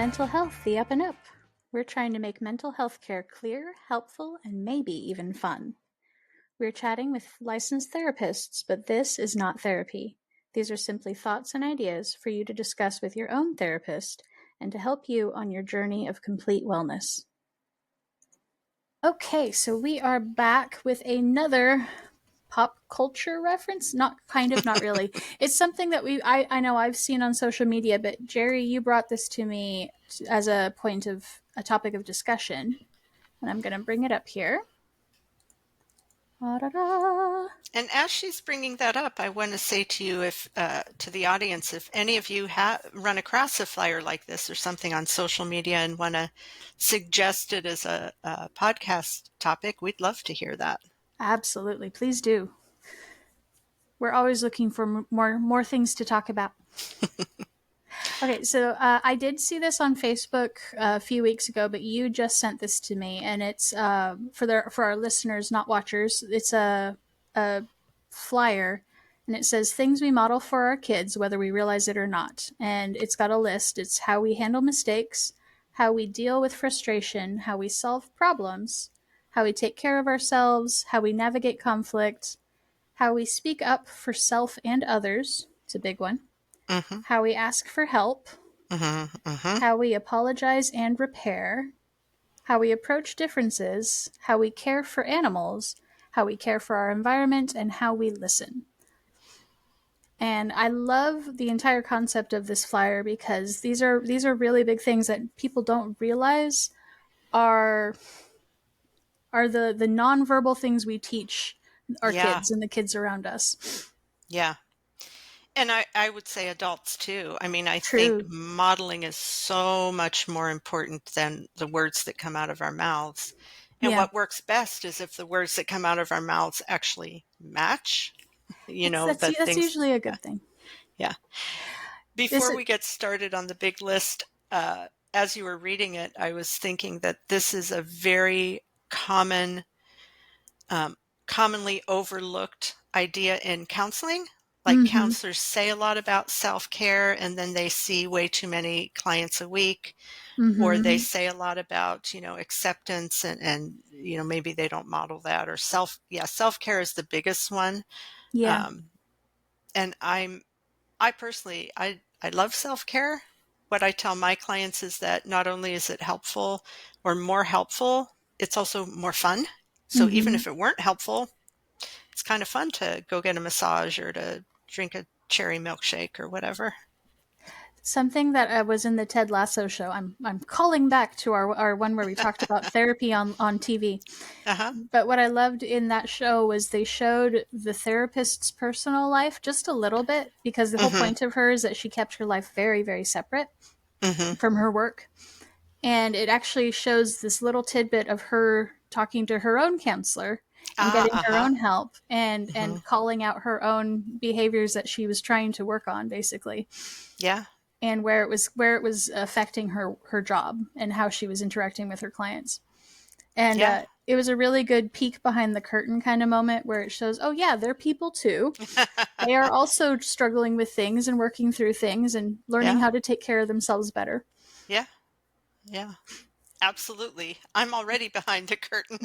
Mental Health, the Up and Up. We're trying to make mental health care clear, helpful, and maybe even fun. We're chatting with licensed therapists, but this is not therapy. These are simply thoughts and ideas for you to discuss with your own therapist and to help you on your journey of complete wellness. Okay, so we are back with another pop culture reference. Not really. It's something that I know I've seen on social media, but Jerry, you brought this to me as a topic of discussion, and I'm going to bring it up here. Da-da-da. And as she's bringing that up, I want to say to you, to the audience, if any of you run across a flyer like this or something on social media and want to suggest it as a podcast topic, we'd love to hear that. Absolutely, please do. We're always looking for more things to talk about. Okay, so I did see this on Facebook a few weeks ago, but you just sent this to me, and it's for our listeners, not watchers. It's a flyer, and it says things we model for our kids, whether we realize it or not. And it's got a list. It's how we handle mistakes, how we deal with frustration, how we solve problems, how we take care of ourselves, how we navigate conflict, how we speak up for self and others. It's a big one. Mm-hmm. How we ask for help, how we apologize and repair, how we approach differences, how we care for animals, how we care for our environment, and how we listen. And I love the entire concept of this flyer because these are really big things that people don't realize are the nonverbal things we teach our kids and the kids around us. Yeah. And I would say adults too. I mean, I True. think modeling is so much more important than the words that come out of our mouths. And what works best is if the words that come out of our mouths actually match, that's usually a good thing. Yeah. Before we get started on the big list, as you were reading it, I was thinking that this is a very commonly overlooked idea in counseling. Like counselors say a lot about self-care, and then they see way too many clients a week, or they say a lot about, acceptance and maybe they don't model that, or self-care is the biggest one. Yeah. And I personally, I love self-care. What I tell my clients is that not only is it helpful or more helpful, it's also more fun. So even if it weren't helpful, it's kind of fun to go get a massage or to drink a cherry milkshake or whatever. Something that was in the Ted Lasso show. I'm calling back to our one where we talked about therapy on TV. But what I loved in that show was they showed the therapist's personal life just a little bit, because the whole point of her is that she kept her life very, very separate from her work. And it actually shows this little tidbit of her talking to her own counselor and getting her own help and calling out her own behaviors that she was trying to work on, basically. Yeah. And where it was affecting her job and how she was interacting with her clients. And it was a really good peek behind the curtain kind of moment where it shows, oh yeah, they're people too. They are also struggling with things and working through things and learning how to take care of themselves better. Yeah. Yeah. Absolutely. I'm already behind the curtain.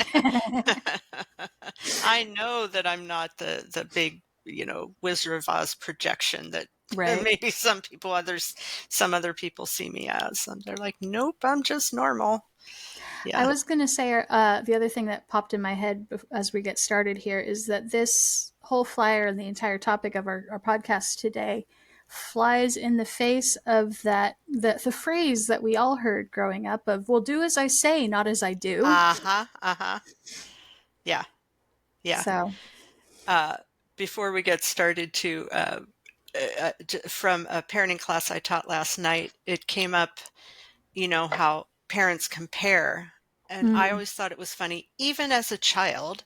I know that I'm not the big, Wizard of Oz projection that maybe some other people see me as. And they're like, nope, I'm just normal. Yeah. I was going to say the other thing that popped in my head as we get started here is that this whole flyer and the entire topic of our podcast today flies in the face of the phrase that we all heard growing up of, well, do as I say, not as I do. Yeah. Yeah. So before we get started from a parenting class I taught last night, it came up, how parents compare. And I always thought it was funny, even as a child,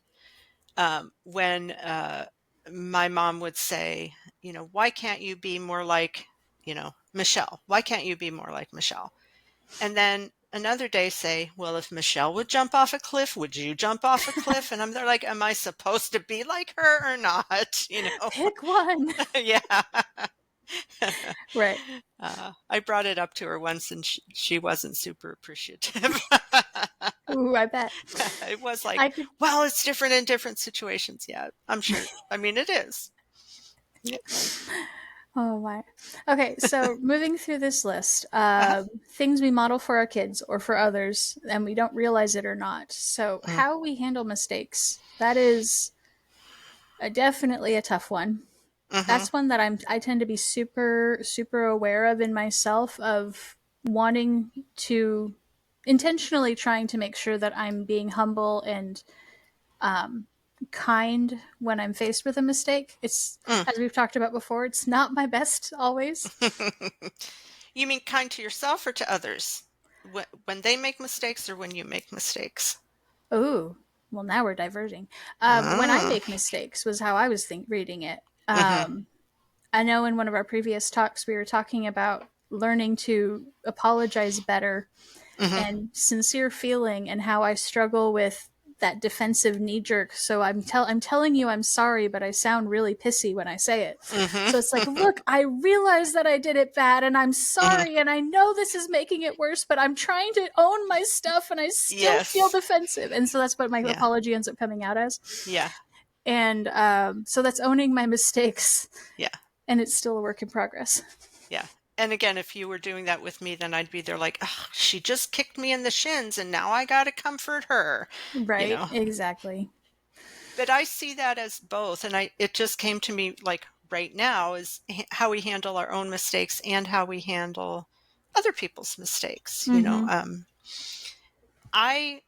when my mom would say, why can't you be more like, Michelle? Why can't you be more like Michelle? And then another day say, well, if Michelle would jump off a cliff, would you jump off a cliff? And they're like, am I supposed to be like her or not? Pick one. Yeah. Right. I brought it up to her once and she wasn't super appreciative. Ooh, I bet. It was like, I could. well, it's different in different situations. Yeah, I'm sure. I mean, it is. Yeah. Oh my. Okay, so moving through this list, Uh-huh. things we model for our kids or for others, and we don't realize it or not. So, Mm. how we handle mistakes. That is definitely a tough one. Mm-hmm. That's one that I tend to be super aware of in myself, of wanting to intentionally trying to make sure that I'm being humble and um, kind when I'm faced with a mistake. It's, Mm. as we've talked about before, it's not my best always. You mean kind to yourself or to others? When they make mistakes or when you make mistakes? Oh, well, now we're diverging. When I Mm. make mistakes was how I was reading it. Mm-hmm. I know in one of our previous talks we were talking about learning to apologize better Mm-hmm. and sincere feeling, and how I struggle with that defensive knee jerk. So I'm telling you I'm sorry, but I sound really pissy when I say it. So it's like, Mm-hmm. look, I realize that I did it bad and I'm Mm-hmm. sorry and I know this is making it worse, but I'm trying to own my stuff and I still feel Yes. defensive. And so that's what my Yeah. apology ends up coming out as. Yeah. And so that's owning my mistakes, Yeah. and it's still a work in progress. Yeah. And again, if you were doing that with me, then I'd be there like, oh, she just kicked me in the shins and now I got to comfort her, you Right, know. exactly. But I see that as both. And it just came to me like right now is how we handle our own mistakes and how we handle other people's mistakes, you know. Mm-hmm. I,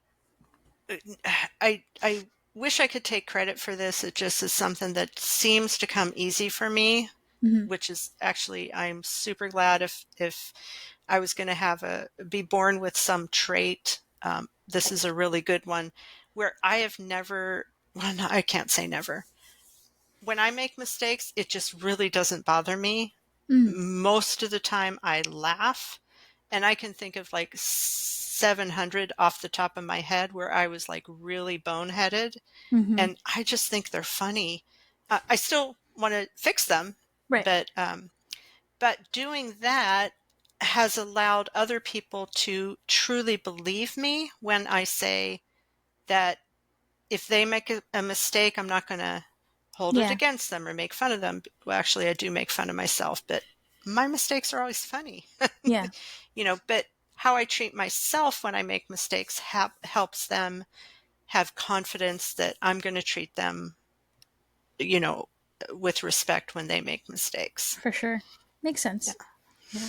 I wish I could take credit for this. It just is something that seems to come easy for me, Mm-hmm. which is actually, I'm super glad if I was going to be born with some trait. This is a really good one where I have never, well, no, I can't say never. When I make mistakes, it just really doesn't bother me. Mm-hmm. Most of the time I laugh, and I can think of like 700 off the top of my head where I was like really boneheaded, Mm-hmm. and I just think they're funny. I still want to fix them, Right. but doing that has allowed other people to truly believe me when I say that if they make a mistake, I'm not going to hold it Yeah. against them or make fun of them. Well, actually, I do make fun of myself, but my mistakes are always funny, Yeah. but how I treat myself when I make mistakes helps them have confidence that I'm going to treat them, you know, with respect when they make mistakes. For sure. Makes Yeah. sense. Yeah.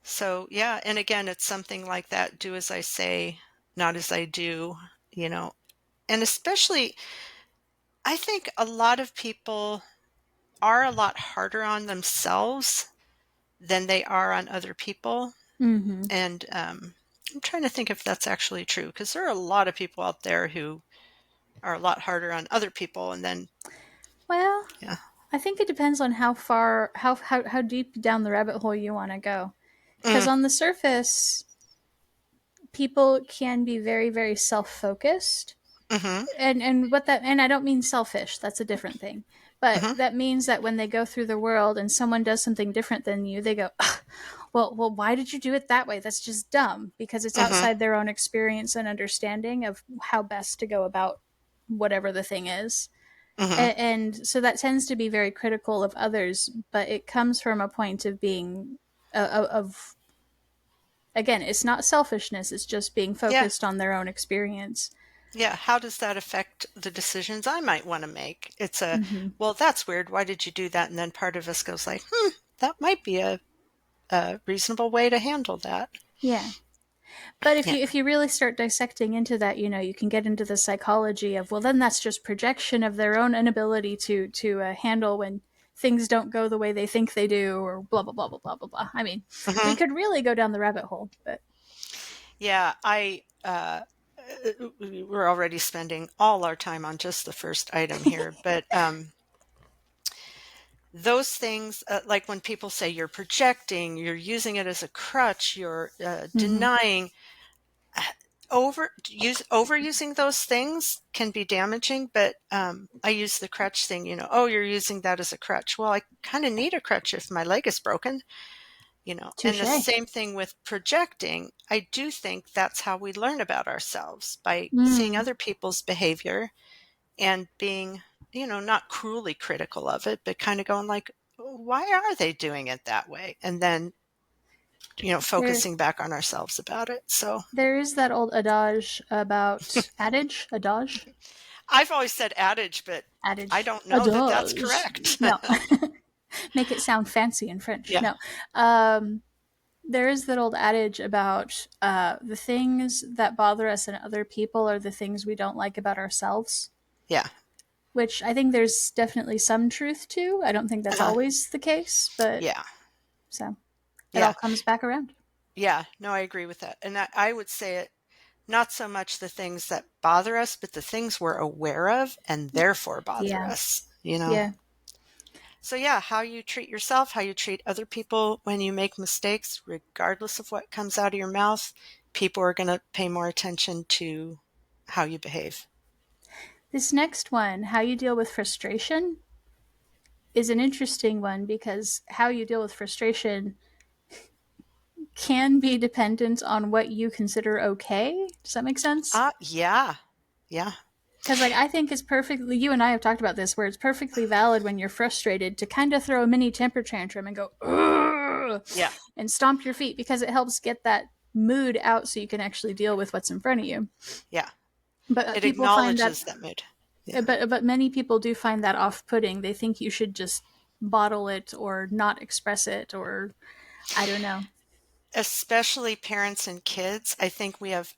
So, yeah. And again, it's something like that. Do as I say, not as I do, you know, and especially, I think a lot of people are a lot harder on themselves than they are on other people. Mm-hmm. And I'm trying to think if that's actually true because there are a lot of people out there who are a lot harder on other people. And then, Well, yeah. I think it depends on how far, how deep down the rabbit hole you want to go. Because Mm, on the surface, people can be very self-focused, mm-hmm, and what that, and I don't mean selfish, that's a different thing, but mm-hmm, that means that when they go through the world and someone does something different than you, they go, well, why did you do it that way? That's just dumb, because it's mm-hmm, outside their own experience and understanding of how best to go about whatever the thing is. mm-hmm. And so that tends to be very critical of others, but it comes from a point of being of, again, it's not selfishness, it's just being Yeah. focused on their own experience. Yeah. How does that affect the decisions I might want to make? It's Mm-hmm. well, that's weird. Why did you do that? And then part of us goes like, that might be a reasonable way to handle that. Yeah. But Yeah. if you really start dissecting into that, you can get into the psychology of, well, then that's just projection of their own inability to handle when things don't go the way they think they do, or blah blah blah blah blah blah blah. I mean, we Hmm. could really go down the rabbit hole, but Yeah. We're already spending all our time on just the first item here, but those things, like when people say you're projecting, you're using it as a crutch, you're mm-hmm. denying. overusing those things can be damaging, but I use the crutch thing, oh, you're using that as a crutch. Well, I kind of need a crutch if my leg is broken, and the Touche. same thing with projecting. I do think that's how we learn about ourselves, by seeing Mm. other people's behavior and being, not cruelly critical of it, but kind of going like, why are they doing it that way? And then, There, focusing back on ourselves about it. So there is that old adage. I've always said adage, but I Adage, don't know that that's adage. correct. No, make it sound fancy in French. Yeah. No, there is that old adage about the things that bother us in other people are the things we don't like about ourselves, Yeah. which I think there's definitely some truth to. I don't think that's Uh-huh. always the case, but Yeah. so it all Yeah. comes back around. Yeah. No, I agree with that. And I would say it, not so much the things that bother us, but the things we're aware of and therefore bother Yeah, us. yeah. So, yeah, how you treat yourself, how you treat other people when you make mistakes, regardless of what comes out of your mouth, people are going to pay more attention to how you behave. This next one, how you deal with frustration, is an interesting one because how you deal with frustration can be dependent on what you consider okay. Does that make sense? Yeah. Yeah. Because, like, I think it's perfectly, you and I have talked about this, where it's perfectly valid when you're frustrated to kind of throw a mini temper tantrum and go, "Ugh," Yeah. and stomp your feet because it helps get that mood out so you can actually deal with what's in front of you. Yeah. But It people find that, acknowledges that mood. Yeah. but many people do find that off putting. They think you should just bottle it or not express it, or I don't know. Especially parents and kids. I think we have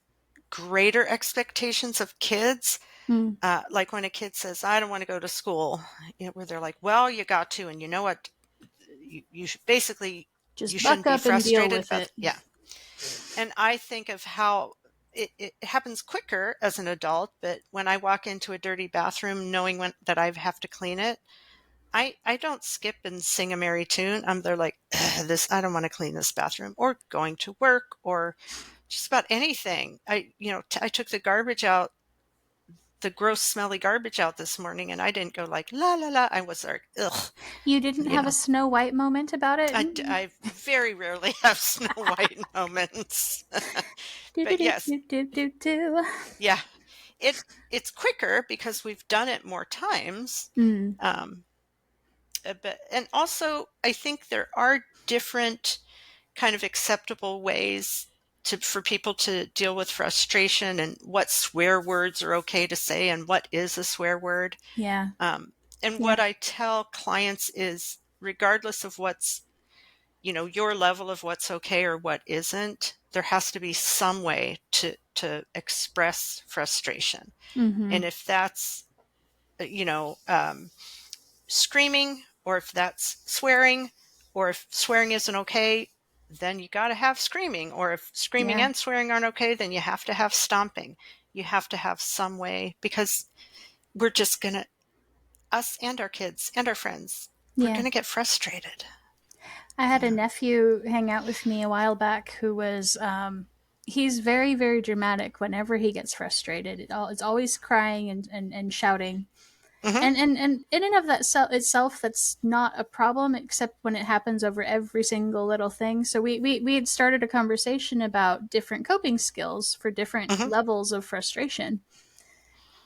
greater expectations of kids. Hmm. Like when a kid says, I don't want to go to school, where they're like, well, you got to, and you know what? You should basically, you Just buck shouldn't be up and deal frustrated with about, it. yeah. And I think of how it happens quicker as an adult, but when I walk into a dirty bathroom, knowing that I have to clean it, I don't skip and sing a merry tune. I'm there like, I don't want to clean this bathroom, or going to work, or just about anything. I took the garbage out, the gross smelly garbage out this morning, and I didn't go like, la, la, la. I was like, ugh, You didn't you have a know, Snow White moment about it? I very rarely have Snow White moments, Do do but do yes, do do do do. yeah, it, it's quicker because we've done it more times. Mm, Um, but, and also I think there are different kind of acceptable ways for people to deal with frustration, and what swear words are okay to say and what is a swear word. yeah, Um, and yeah. what I tell clients is, regardless of what's, your level of what's okay or what isn't, there has to be some way to express frustration. Mm-hmm. And if that's, you know, um, screaming, or if that's swearing, or if swearing isn't okay, then you got to have screaming. Or if screaming Yeah, and swearing aren't okay, then you have to have stomping. You have to have some way, because we're just going to, us and our kids and our friends, we're yeah. going to get frustrated. I had a Yeah. nephew hang out with me a while back who was, he's very, very dramatic whenever he gets frustrated. It's always crying and shouting. Hmm. And in and of that itself, that's not a problem, except when it happens over every single little thing. So we had started a conversation about different coping skills for different Hmm. levels of frustration.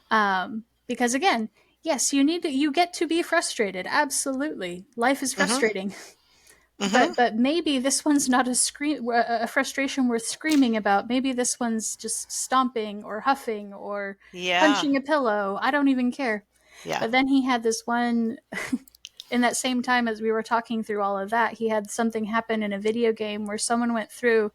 Because again, yes, you get to be frustrated. Absolutely, life is Hmm. frustrating. Hmm. But maybe this one's not a frustration worth screaming about. Maybe this one's just stomping or huffing or Yeah. punching a pillow. I don't even care. Yeah. But then he had this one in that same time as we were talking through all of that, he had something happen in a video game where someone went through,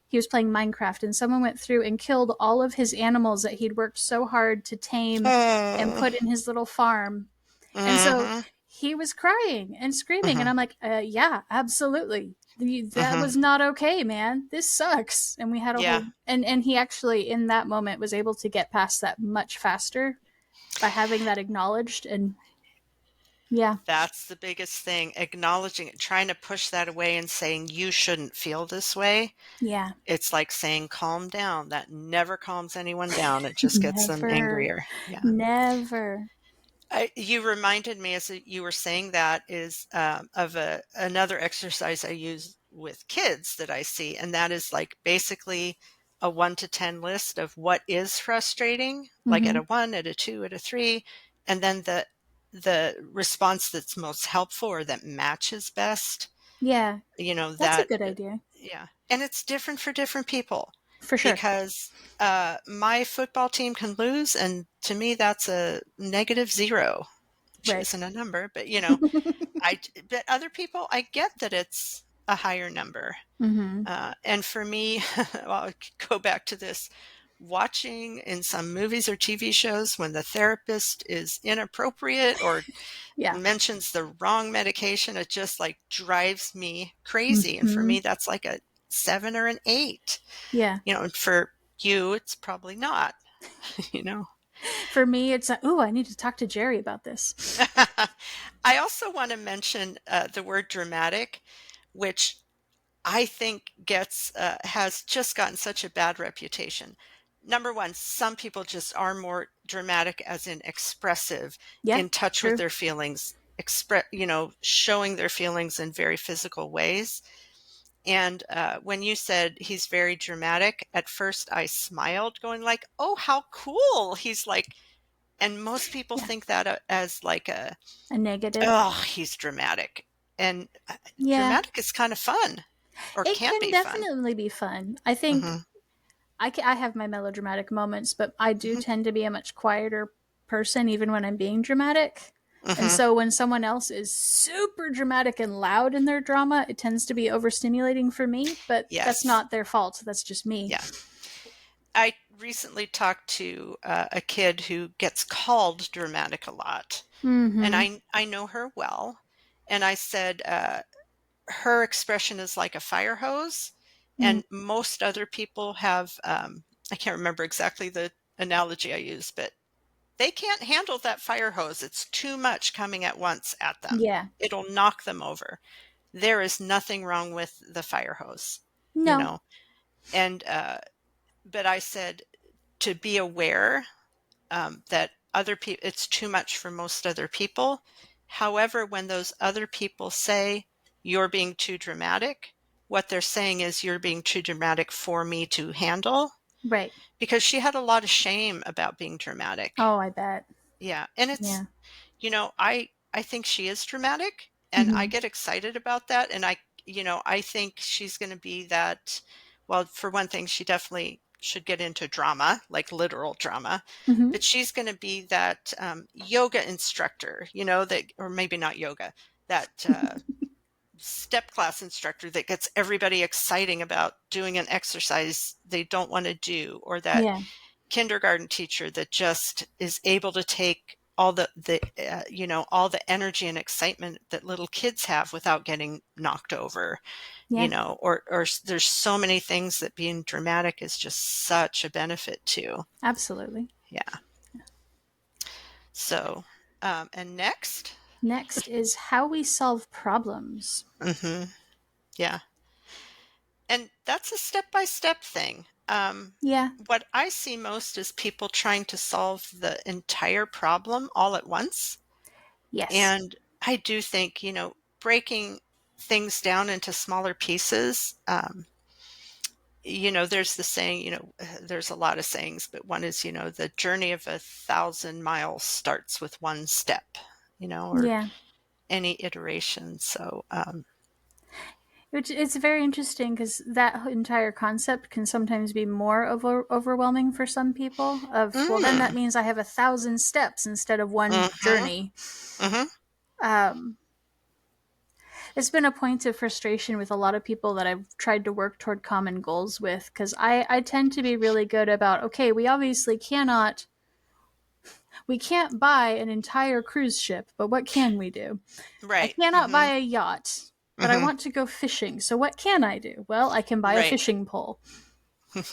he was playing Minecraft, and someone went through and killed all of his animals that he'd worked so hard to tame and Oh. put in his little farm. And so Hmm. he was crying and screaming, and Hmm. I'm like, yeah, absolutely. That Hmm. was not okay, man. This sucks. And we had a Yeah. whole, and he actually in that moment was able to get past that much faster by having that acknowledged. And Yeah. That's the biggest thing, acknowledging it, trying to push that away and saying, "You shouldn't feel this way." Yeah. It's like saying, "Calm down." That never calms anyone down. It just gets them Never. angrier. Yeah. Never. You reminded me as you were saying that is of another exercise I use with kids that I see, and that is like basically a 1 to 10 list of what is frustrating, like at Mm-hmm. a 1, at a 2, at a 3, and then the response that's most helpful or that matches best. Yeah. That's a That good idea. yeah, and it's different for different people For sure. because my football team can lose, and to me that's a -0, which Right. isn't a number, but but other people, I get that it's a higher number. Mm-hmm. And for me, well, I could go back to this watching in some movies or TV shows when the therapist is inappropriate or Yeah. mentions the wrong medication, it just like drives me crazy. And for Mm-hmm. me, that's like a 7 or an 8, Yeah. and for you, it's probably not, you know. For me, it's oh, I need to talk to Jerry about this. I also want to mention the word dramatic, which I think gets has just gotten such a bad reputation. Number one, some people just are more dramatic, as in expressive, Yeah. in touch with True. their feelings, showing their feelings in very physical ways. And when you said he's very dramatic, at first I smiled, going like, "Oh, how cool!" He's like, and most people Yeah. think that as like a, A negative. "Oh, he's dramatic," and Yeah. dramatic is kind of fun, or It can can be fun. definitely be fun. I think Hmm. I have my melodramatic moments, but I do Hmm. tend to be a much quieter person even when I'm being dramatic. And Hmm. so when someone else is super dramatic and loud in their drama, it tends to be overstimulating for me, but that's Yes. not their fault. That's just me. Yeah. I recently talked to a kid who gets called dramatic a lot, and Mm-hmm. I know her well, and I said her expression is like a fire hose, Mm. and most other people have I can't remember exactly the analogy I used, but they can't handle that fire hose. It's too much coming at once at them. Yeah. It'll knock them over. There is nothing wrong with the fire hose, you No. know. And but I said to be aware that other people, it's too much for most other people. However, when those other people say you're being too dramatic, what they're saying is you're being too dramatic for me to handle, Right. because she had a lot of shame about being dramatic. Oh, I bet. Yeah. And it's, Yeah. I think she is dramatic, and I Mm-hmm. get excited about that. And I think she's going to be that. Well, for one thing, she definitely should get into drama, like literal drama, Mm-hmm. but she's going to be that yoga instructor, that, or maybe not yoga, that step class instructor that gets everybody exciting about doing an exercise they don't want to do, or that Yeah. kindergarten teacher that just is able to take all all the energy and excitement that little kids have without getting knocked over, Yeah. or there's so many things that being dramatic is just such a benefit to. Absolutely. Yeah. So, and next, Next is how we solve problems. hmm yeah, and that's a step-by-step thing. Yeah. What I see most is people trying to solve the entire problem all at once. Yes. And I do think, breaking things down into smaller pieces, there's the saying, there's a lot of sayings, but one is, the journey of 1,000 miles starts with one step, or Yeah. any iteration. So, Which it's very interesting because that entire concept can sometimes be more overwhelming for some people. Of well, then that mm, means I have 1,000 steps instead of one mm-hmm, journey. mm-hmm, Um, it's been a point of frustration with a lot of people that I've tried to work toward common goals with because I tend to be really good about okay, we obviously we can't buy an entire cruise ship, but what can we do? I right, cannot buy mm-hmm, a yacht, but I mm-hmm, want to go fishing. So what can I do? Well, I can buy a right, fishing pole.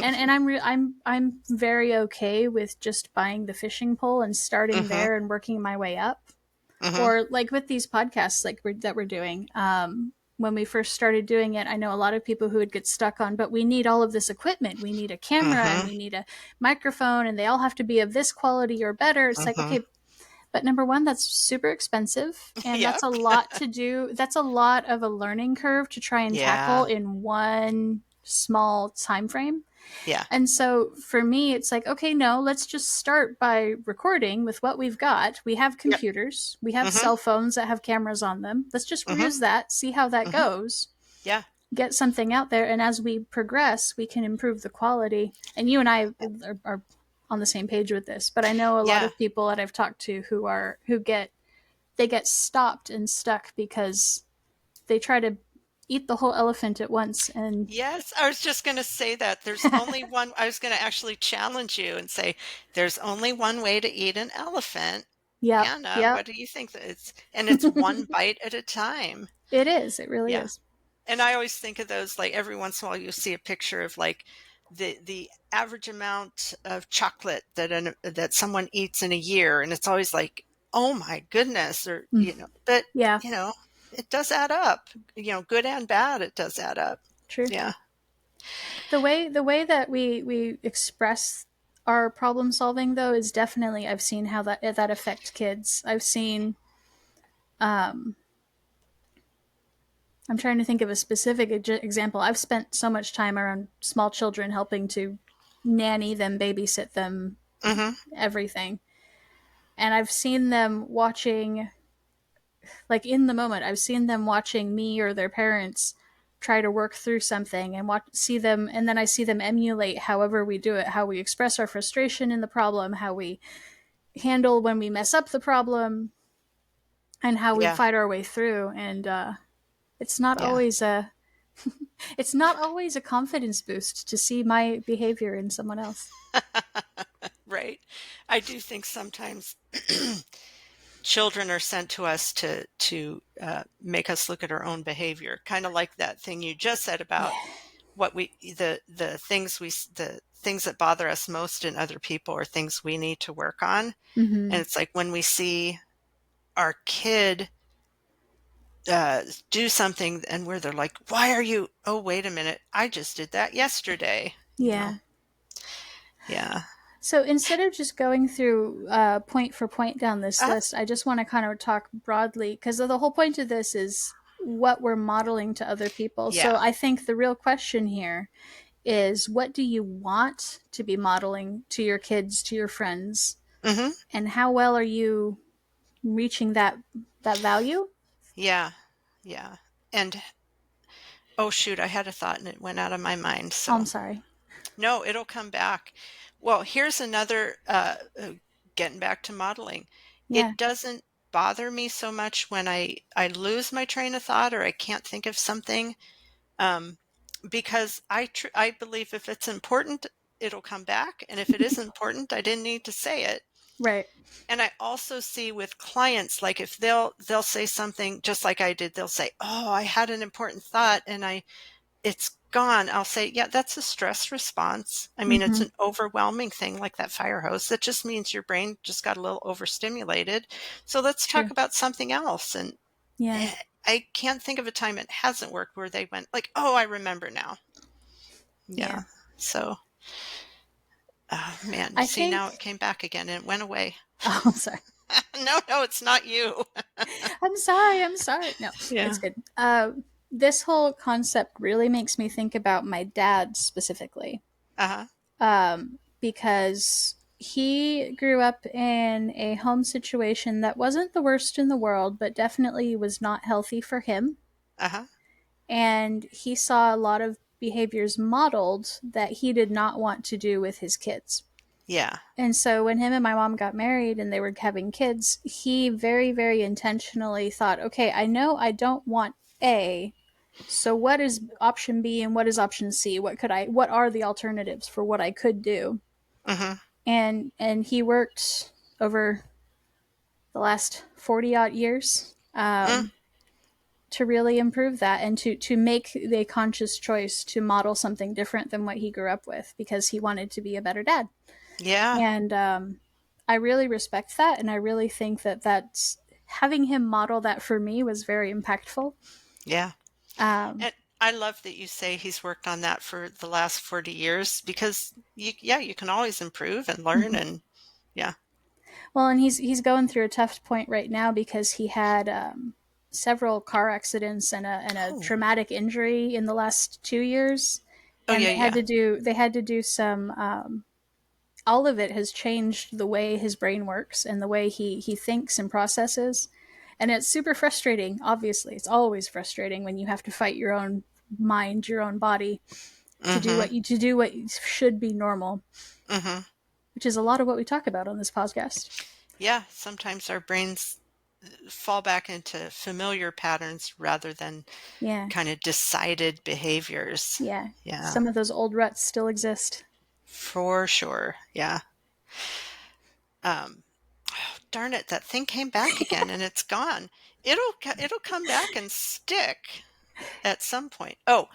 And I'm very okay with just buying the fishing pole and starting mm-hmm, there and working my way up. Mm-hmm. Or like with these podcasts like that we're doing. When we first started doing it, I know a lot of people who would get stuck on, but we need all of this equipment. We need a camera and Mm-hmm. we need a microphone, and they all have to be of this quality or better. It's like, Mm-hmm. okay, but number one, that's super expensive, and that's Yep. a lot to do. That's a lot of a learning curve to try and tackle Yeah. in one small time frame. Yeah. And so for me, it's like, okay, no, let's just start by recording with what we've got. We have Yep. computers, we have Mm-hmm. cell phones that have cameras on them. Let's just Mm-hmm. use that, see how that Mm-hmm. goes, Yeah. get something out there. And as we progress, we can improve the quality. And you and I are on the same page with this. But I know a lot Yeah. of people that I've talked to they get stopped and stuck because they try to eat the whole elephant at once. And Yes, I was just going to say that there's only one. I was going to actually challenge you and say there's only one way to eat an elephant. yep, Anna, yep. what do you think that it's? And it's one bite at a time. It is. It really Yeah. is. And I always think of those, like every once in a while you see a picture of like the average amount of chocolate that someone eats in a year, and it's always like, oh my goodness, or Mm, but yeah, you know, it does add up. Good and bad, it does add up. true. Yeah. The way that we express our problem solving though is definitely, I've seen how that affects kids. I've seen um I'm trying to think of a specific example. I've spent so much time around small children helping to nanny them, babysit them, Mm-hmm. everything. And I've seen them watching, like in the moment, I've seen them watching me or their parents try to work through something and see them, and then I see them emulate however we do it, how we express our frustration in the problem, how we handle when we mess up the problem, and how we Yeah. fight our way through. And it's not Yeah. always a it's not always a confidence boost to see my behavior in someone else. Right. I do think sometimes children are sent to us to make us look at our own behavior, kind of like that thing you just said about Yeah. what the things that bother us most in other people are things we need to work on. And Mm-hmm. it's like when we see our kid uh, do something and where they're like, why are you, oh, wait a minute, I just did that yesterday, Yeah. Yeah. So instead of just going through point for point down this uh, list, I just want to kind of talk broadly, because the whole point of this is what we're modeling to other people. So yeah. I think the real question here is, what do you want to be modeling to your kids, to your friends, Hmm. and how well are you reaching that value? Yeah. Yeah. And oh shoot, I had a thought and it went out of my mind, Oh, I'm so sorry. no, it'll come back. Well, here's another getting back to modeling. Yeah. It doesn't bother me so much when I lose my train of thought or I can't think of something, um, because I believe if it's important, it'll come back, and if it isn't important, I didn't need to say it. Right. And I also see with clients, like if they'll say something just like I did, they'll say, "Oh, I had an important thought and it's gone." I'll say, "Yeah, that's a stress response. I mean, it's Mm-hmm. an overwhelming thing like that fire hose. That just means your brain just got a little overstimulated. So let's talk True. about something else." And Yeah. eh, I can't think of a time it hasn't worked where they went like, "Oh, I remember now." Yeah. Yeah. So, oh man, you I see now think. it came back again and it went away. Oh, I'm sorry. No, no, it's not you. I'm sorry. I'm sorry. No, it's Yeah. good. This whole concept really makes me think about my dad specifically, Uh-huh. because he grew up in a home situation that wasn't the worst in the world, but definitely was not healthy for him. Uh-huh. And he saw a lot of behaviors modeled that he did not want to do with his kids. Yeah. And so when him and my mom got married and they were having kids, he very, very intentionally thought, okay, I know I don't want A. So what is option B and what is option C? What are the alternatives for what I could do? Mm-hmm. And he worked over the last 40 odd years, Mm. to really improve that, and to make the conscious choice to model something different than what he grew up with, because he wanted to be a better dad. Yeah. And I really respect that, and I really think that that's having him model that for me was very impactful. Yeah. Um, And I love that you say he's worked on that for the last 40 years because yeah, you can always improve and learn mhm. and yeah. Well, and he's going through a tough point right now because he had several car accidents and a Oh. traumatic injury in the last 2 years, Oh and yeah, yeah. they had to do some. All of it has changed the way his brain works and the way he thinks and processes, and it's super frustrating. Obviously, it's always frustrating when you have to fight your own mind, your own body Mhm. to do what should be normal, Mhm. which is a lot of what we talk about on this podcast. Yeah, sometimes our brains fall back into familiar patterns rather than Yeah. kind of decided behaviors. Yeah, Yeah, some of those old ruts still exist. for sure. Yeah. Um, darn it, that thing came back again and it's gone. It'll come back and stick at some point. Oh,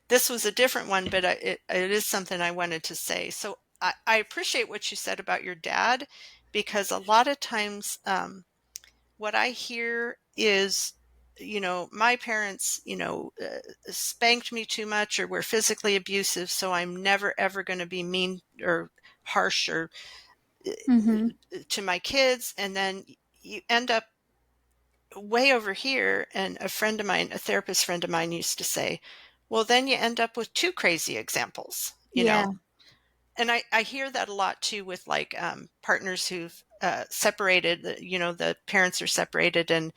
this was a different one, but it is something I wanted to say. So I appreciate what you said about your dad because a lot of times what I hear is, my parents, spanked me too much or were physically abusive, so I'm never ever going to be mean or harsh or Mhm. to my kids. And then you end up way over here. And a friend of mine, a therapist friend of mine, used to say, well, then you end up with two crazy examples, Yeah. And I hear that a lot too with like partners who've separated, the parents are separated and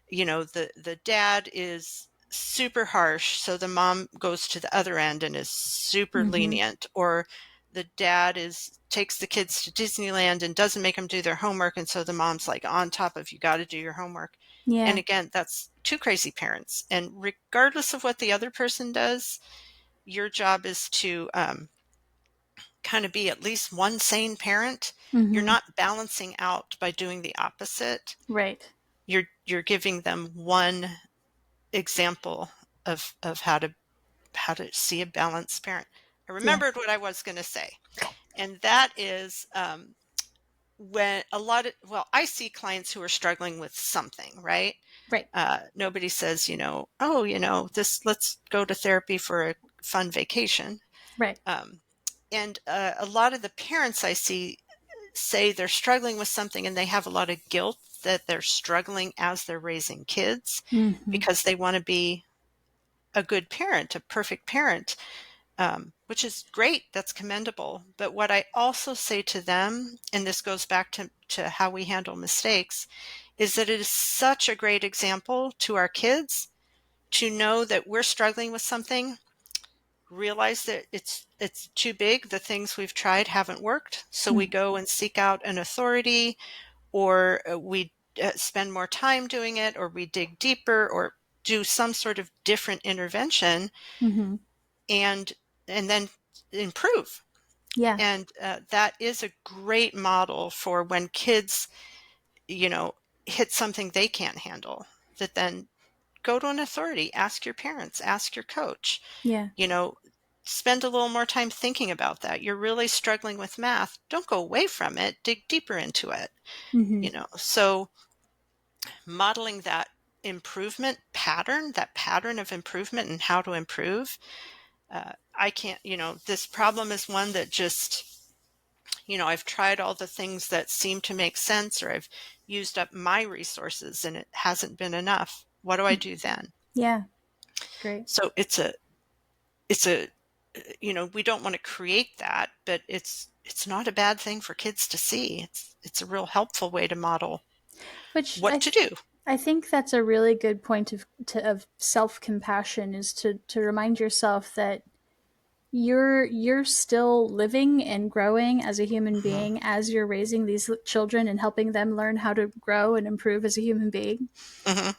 the dad is super harsh, so the mom goes to the other end and is super Mhm. lenient, or the dad is takes the kids to Disneyland and doesn't make them do their homework, and so the mom's like on top of you got to do your homework. And Yeah. again, that's two crazy parents, and regardless of what the other person does, your job is to kind of be at least one sane parent. You're Mhm. not balancing out by doing the opposite. Right. You're giving them one example of how to see a balanced parent. I Yeah. remembered what I was going to say, Okay. and that is when a lot of well, I see clients who are struggling with something, right? Right. Nobody says, oh, this let's go to therapy for a fun vacation. Right. Um, and a lot of the parents I see say they're struggling with something and they have a lot of guilt that they're struggling as they're raising kids Mhm. because they want to be a good parent, a perfect parent, which is great. That's commendable. But what I also say to them, and this goes back to how we handle mistakes, is that it is such a great example to our kids to know that we're struggling with something, realize that it's too big, the things we've tried haven't worked, so we Mhm. go and seek out an authority, or we spend more time doing it, or we dig deeper, or do some sort of different intervention, Mhm. and and then improve. Yeah. And that is a great model for when kids, you know, hit something they can't handle. That then go to an authority, ask your parents, ask your coach. Yeah. You know, spend a little more time thinking about that. You're really struggling with math. Don't go away from it. Dig deeper into it. Mhm. So modeling that improvement pattern, that pattern of improvement and how to improve. I can't, this problem is one that just, I've tried all the things that seem to make sense, or I've used up my resources and it hasn't been enough. What do I do then? Yeah. Great. So it's a, we don't want to create that, but it's not a bad thing for kids to see. It's a real helpful way to model Which what to do. I think that's a really good point of self compassion is to remind yourself that you're still living and growing as a human Mhm. being as you're raising these children and helping them learn how to grow and improve as a human being, Mhm.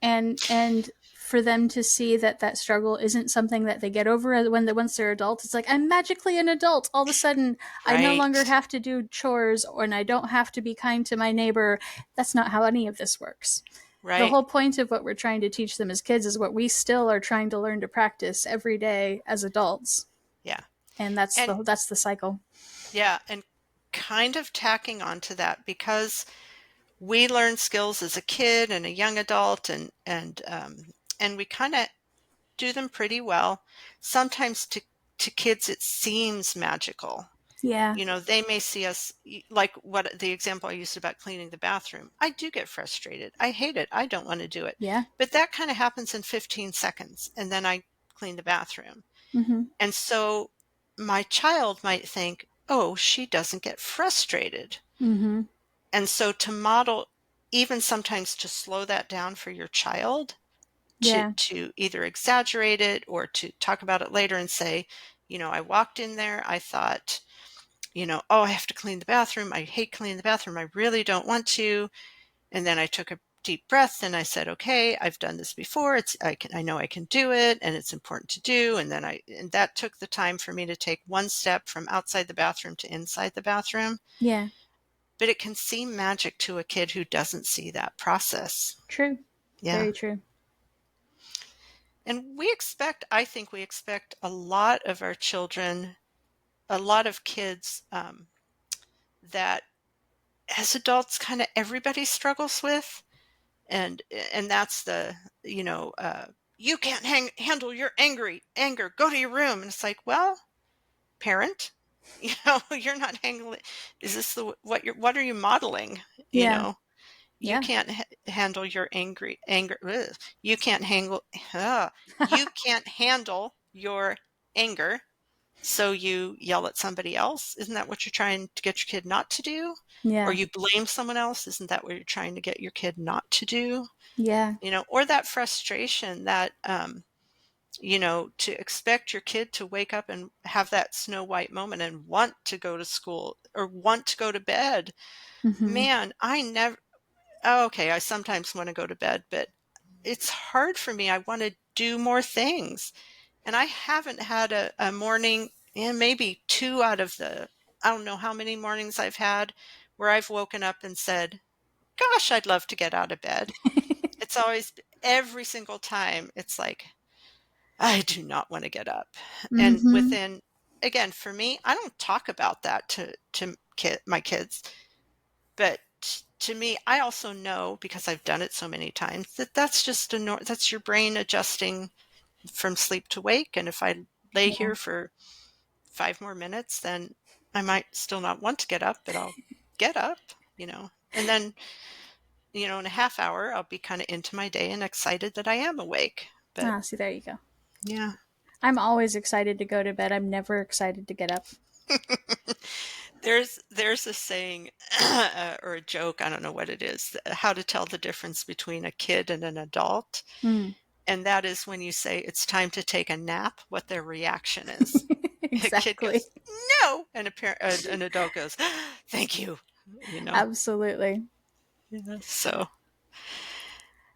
and for them to see that that struggle isn't something that they get over once they're adults. It's like, I'm magically an adult all of a sudden. I no longer Right. have to do chores, and I don't have to be kind to my neighbor. That's not how any of this works. The Right. whole point of what we're trying to teach them as kids is what we still are trying to learn to practice every day as adults, Yeah. and And that's the cycle. yeah, and kind of tacking on to that, because we learn skills as a kid and a young adult, and we kind of do them pretty well. Sometimes to kids it seems magical. Yeah. You know, they may see us, like what the example I used about cleaning the bathroom. I do get frustrated. I hate it. I don't want to do it. Yeah. But that kind of happens in 15 seconds, and then I clean the bathroom. Mm-hmm. And so my child might think, oh, she doesn't get frustrated. Mm-hmm. And so to model, even sometimes to slow that down for your child, Yeah. to either exaggerate it or to talk about it later and say, you know, I walked in there, I thought, you know, oh, I have to clean the bathroom. I hate cleaning the bathroom. I really don't want to. And then I took a deep breath and I said, okay, I've done this before. I know I can do it and it's important to do. And then and that took the time for me to take one step from outside the bathroom to inside the bathroom. Yeah. But it can seem magic to a kid who doesn't see that process. True. Yeah. Very true. And I think we expect a lot of our children, a lot of kids that as adults kind of everybody struggles with. And that's the, you know, you can't handle your anger, go to your room. And it's like, well, parent, you know, you're not handling, is this what are you modeling? You Yeah. know, you Yeah. can't handle your anger. Ugh. You can't handle, you can't handle your anger. So you yell at somebody else. Isn't that what you're trying to get your kid not to do? Or Yeah. you blame someone else. Isn't that what you're trying to get your kid not to do? Yeah. You know, or that frustration that, you know, to expect your kid to wake up and have that Snow White moment and want to go to school or want to go to bed. Mm-hmm. Man, okay, I sometimes want to go to bed, but it's hard for me. I want to do more things. And I haven't had a morning, and maybe two out of the, I don't know how many mornings I've had where I've woken up and said, gosh, I'd love to get out of bed. It's always, every single time, it's like, I do not want to get up. And Mm-hmm. within, again, for me, I don't talk about that to my kids, but to me, I also know because I've done it so many times that that's just that's your brain adjusting from sleep to wake. And if I lay Yeah. here for 5 more minutes, then I might still not want to get up, but I'll get up, you know, and then, you know, in a half hour, I'll be kind of into my day and excited that I am awake. But Ah, see, there you go. yeah. I'm always excited to go to bed. I'm never excited to get up. There's a saying or a joke, I don't know what it is, how to tell the difference between a kid and an adult. Mm. And that is when you say it's time to take a nap, what their reaction is. A kid Exactly. goes, no, and an adult goes, thank you. You know. Absolutely. Yeah. So yeah.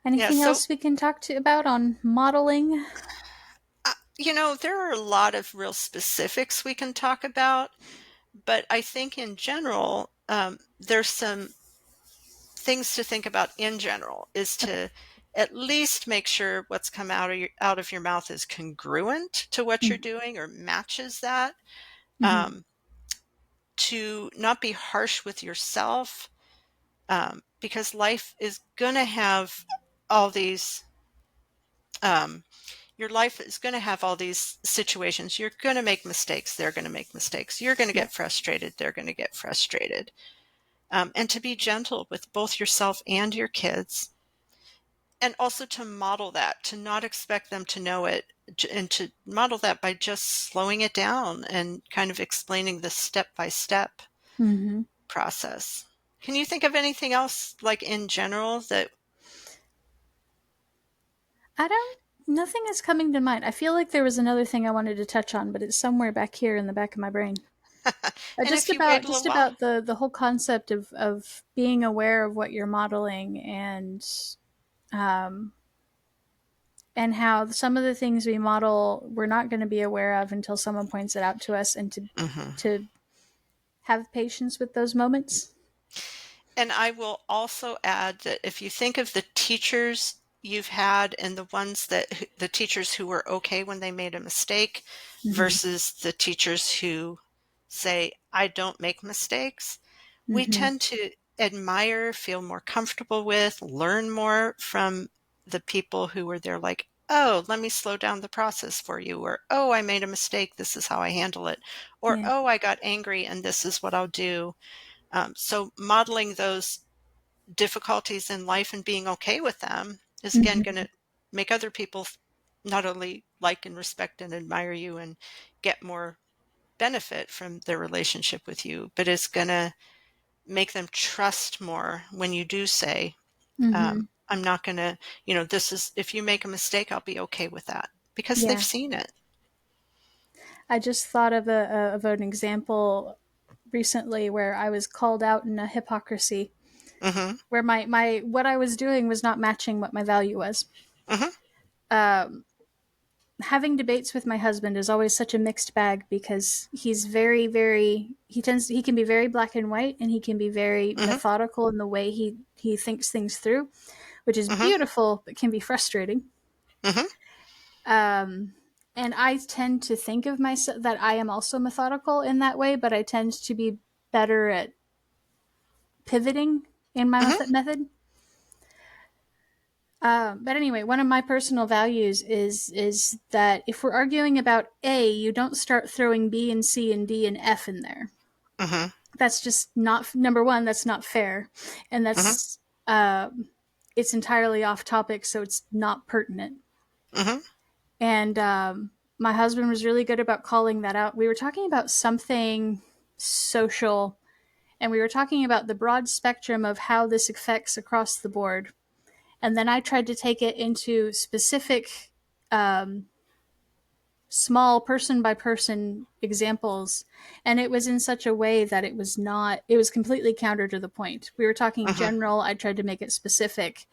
Anything So else we can talk to about on modeling? you know, there are a lot of real specifics we can talk about, but I think in general, there's some things to think about in general is Okay. to at least make sure what's come out of your mouth is congruent to what you're doing or matches that. Mm-hmm. Um, to not be harsh with yourself, because life is going to have all these. Um, your life is going to have all these situations. You're going to make mistakes. They're going to make mistakes. You're going to Yeah. get frustrated. They're going to get frustrated. And to be gentle with both yourself and your kids, and also to model that, to not expect them to know it, and to model that by just slowing it down and kind of explaining the step by step Mm-hmm. process. Can you think of anything else, like in general, that? I don't. Nothing is coming to mind. I feel like there was another thing I wanted to touch on, but it's somewhere back here in the back of my brain. And if you wait a Just little while. about the whole concept of being aware of what you're modeling um, and how some of the things we model we're not going to be aware of until someone points it out to us, and Mhm. to have patience with those moments. And I will also add that if you think of the teachers you've had and the ones the teachers who were okay when they made a mistake Mm-hmm. versus the teachers who say, I don't make mistakes, we Mm-hmm. tend to. admire, feel more comfortable with, learn more from the people who were there, like, oh, let me slow down the process for you, or oh, I made a mistake, this is how I handle it, or Yeah. oh, I got angry and this is what I'll do. So modeling those difficulties in life and being okay with them is again going Hmm. to make other people not only like and respect and admire you and get more benefit from their relationship with you, but it's going to make them trust more when you do say, Hmm. I'm not going to, this is, if you make a mistake, I'll be okay with that because they've Yeah. seen it. I just thought of an example recently where I was called out in a hypocrisy, Hmm. where my what I was doing was not matching what my value was. Hmm. Um, Having debates with my husband is always such a mixed bag because he's he can be very black and white, and he can be very Hmm. methodical in the way he thinks things through, which is Hmm. beautiful but can be frustrating. Hmm. Um, and I tend to think of myself that I am also methodical in that way, but I tend to be better at pivoting in my Hmm. method. But anyway, one of my personal values is that if we're arguing about A, you don't start throwing B and C and D and F in there. Hmm. That's just not number one. That's not fair, and Hmm. that's it's entirely off topic, so it's not pertinent. Hmm. And my husband was really good about calling that out. We were talking about something social, and we were talking about the broad spectrum of how this affects across the board. And then I tried to take it into specific, um, small person by person examples. And it was in such a way that it was not, it was completely counter to the point. We were talking Hmm. general, I tried to make it specific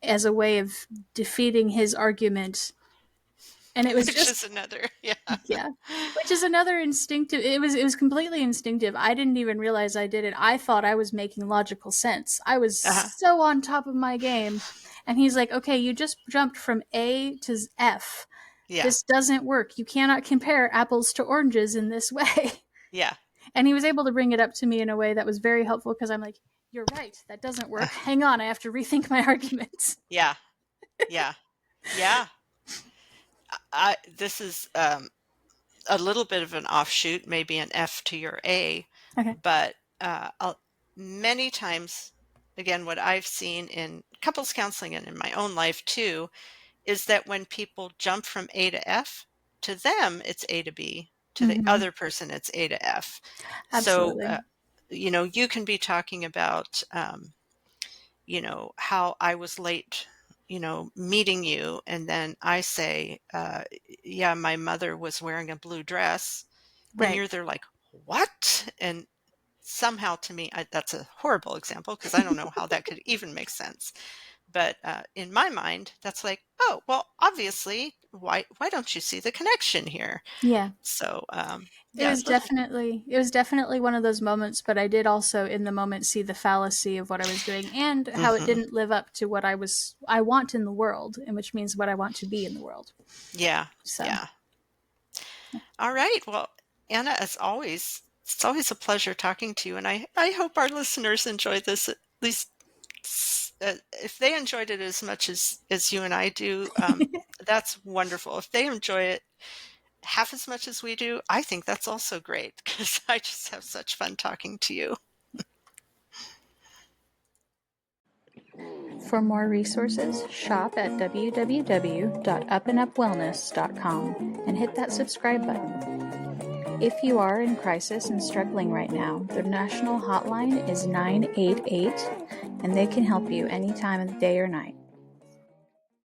as a way of defeating his argument. And it was Which just is another, yeah. yeah, which is another instinctive. It was completely instinctive. I didn't even realize I did it. I thought I was making logical sense. I was Uh-huh. so on top of my game. And he's like, "Okay, you just jumped from A to F. Yeah. This doesn't work. You cannot compare apples to oranges in this way." Yeah. And he was able to bring it up to me in a way that was very helpful because I'm like, "You're right. That doesn't Uh, work. Hang on, I have to rethink my arguments." yeah. Yeah. Yeah. This is a little bit of an offshoot, maybe an F to your A, Okay. but many times, again, what I've seen in couples counseling and in my own life too, is that when people jump from A to F, to them it's A to B, to the Mm-hmm. other person it's A to F. So, Absolutely. you can be talking about, how I was late, meeting you. And then I say, yeah, my mother was wearing a blue dress. And Right. you're there like, what? And somehow to me, that's a horrible example because I don't know how that could even make sense. But in my mind, that's like, oh, well, obviously, why don't you see the connection here? Yeah. So, It yeah, was little. definitely one of those moments, but I did also in the moment see the fallacy of what I was doing and how it Hmm. didn't live up to what I want in the world, and which means what I want to be in the world. Yeah, So, yeah. All right. Well, Anna, as always, it's always a pleasure talking to you. And I hope our listeners enjoyed this, at least if they enjoyed it as much as you and I do, that's wonderful. If they enjoy it half as much as we do, I think that's also great because I just have such fun talking to you. for more resources, shop at www.upandupwellness.com and hit that subscribe button. If you are in crisis and struggling right now, the national hotline is 988 and they can help you any time of the day or night.